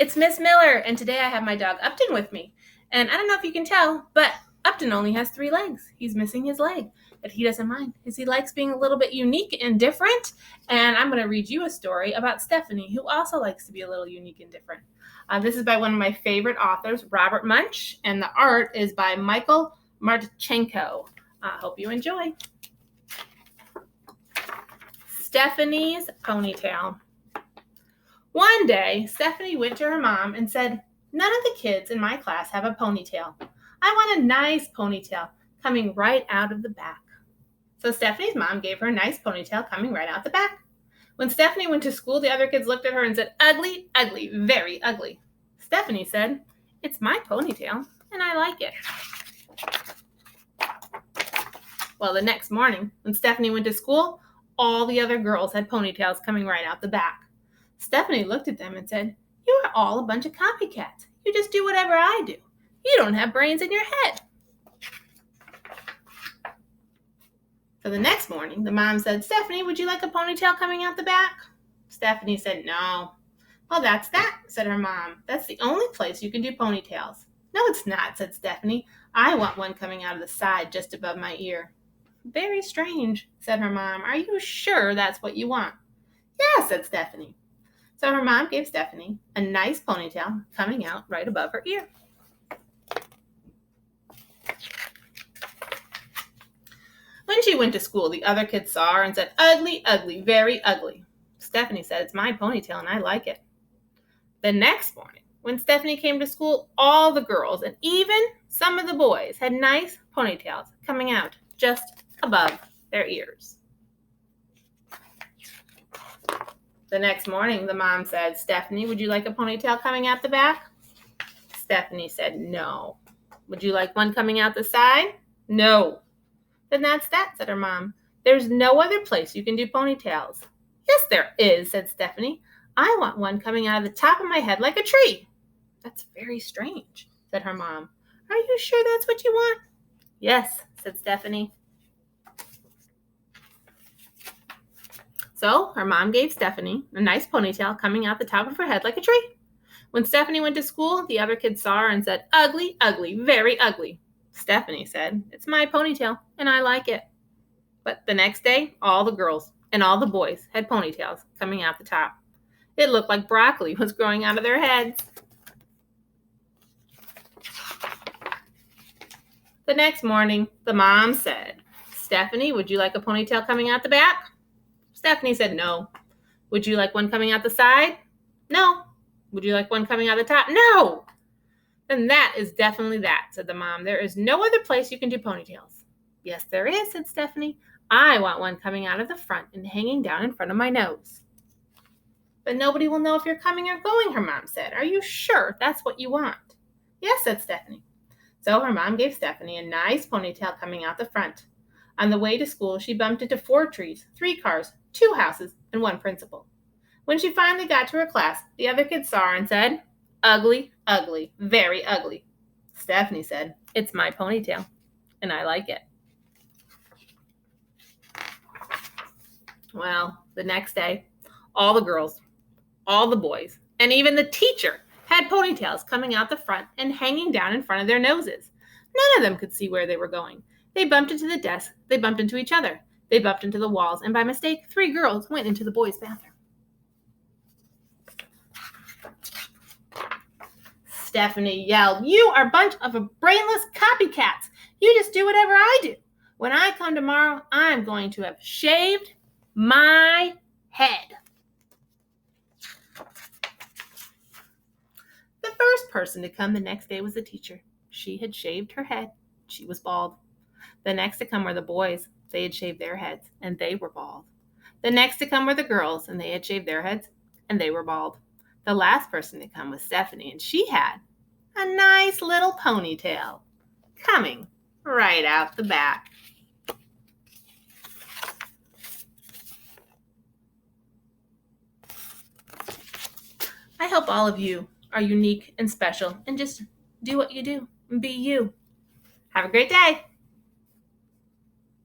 It's Miss Miller, and today I have my dog Upton with me. And I don't know if you can tell, but Upton only has 3 legs. He's missing his leg, but he doesn't mind because he likes being a little bit unique and different. And I'm going to read you a story about Stephanie, who also likes to be a little unique and different. This is by one of my favorite authors, Robert Munsch, and the art is by Michael Martchenko. I hope you enjoy. Stephanie's ponytail. One day, Stephanie went to her mom and said, "None of the kids in my class have a ponytail. I want a nice ponytail coming right out of the back." So Stephanie's mom gave her a nice ponytail coming right out the back. When Stephanie went to school, the other kids looked at her and said, "Ugly, ugly, very ugly." Stephanie said, "It's my ponytail, and I like it." Well, the next morning, when Stephanie went to school, all the other girls had ponytails coming right out the back. Stephanie looked at them and said, "You are all a bunch of copycats. You just do whatever I do. You don't have brains in your head." So the next morning, the mom said, "Stephanie, would you like a ponytail coming out the back?" Stephanie said, "No." "Well, that's that," said her mom. "That's the only place you can do ponytails." "No, it's not," said Stephanie. "I want one coming out of the side just above my ear." "Very strange," said her mom. "Are you sure that's what you want?" "Yes," said Stephanie. So her mom gave Stephanie a nice ponytail coming out right above her ear. When she went to school, the other kids saw her and said, "Ugly, ugly, very ugly." Stephanie said, "It's my ponytail and I like it." The next morning, when Stephanie came to school, all the girls and even some of the boys had nice ponytails coming out just above their ears. The next morning, the mom said, "Stephanie, would you like a ponytail coming out the back?" Stephanie said, "No." "Would you like one coming out the side?" "No." "Then that's that," said her mom. "There's no other place you can do ponytails." "Yes, there is," said Stephanie. "I want one coming out of the top of my head like a tree." "That's very strange," said her mom. "Are you sure that's what you want?" "Yes," said Stephanie. So her mom gave Stephanie a nice ponytail coming out the top of her head like a tree. When Stephanie went to school, the other kids saw her and said, "Ugly, ugly, very ugly." Stephanie said, "It's my ponytail, and I like it." But the next day, all the girls and all the boys had ponytails coming out the top. It looked like broccoli was growing out of their heads. The next morning, the mom said, "Stephanie, would you like a ponytail coming out the back?" Stephanie said, "No." "Would you like one coming out the side?" "No." "Would you like one coming out the top?" "No." "Then that is definitely that," said the mom. "There is no other place you can do ponytails." "Yes, there is," said Stephanie. "I want one coming out of the front and hanging down in front of my nose." "But nobody will know if you're coming or going," her mom said. "Are you sure that's what you want?" "Yes," said Stephanie. So her mom gave Stephanie a nice ponytail coming out the front. On the way to school, she bumped into 4 trees, 3 cars, 2 houses, and 1 principal. When she finally got to her class, the other kids saw her and said, "Ugly, ugly, very ugly." Stephanie said, "It's my ponytail, and I like it." Well, the next day, all the girls, all the boys, and even the teacher had ponytails coming out the front and hanging down in front of their noses. None of them could see where they were going. They bumped into the desk, they bumped into each other, they bumped into the walls, and by mistake, 3 girls went into the boys' bathroom. Stephanie yelled, "You are a bunch of brainless copycats. You just do whatever I do. When I come tomorrow, I'm going to have shaved my head." The first person to come the next day was the teacher. She had shaved her head. She was bald. The next to come were the boys. They had shaved their heads, and they were bald. The next to come were the girls, and they had shaved their heads, and they were bald. The last person to come was Stephanie, and she had a nice little ponytail coming right out the back. I hope all of you are unique and special and just do what you do and be you. Have a great day.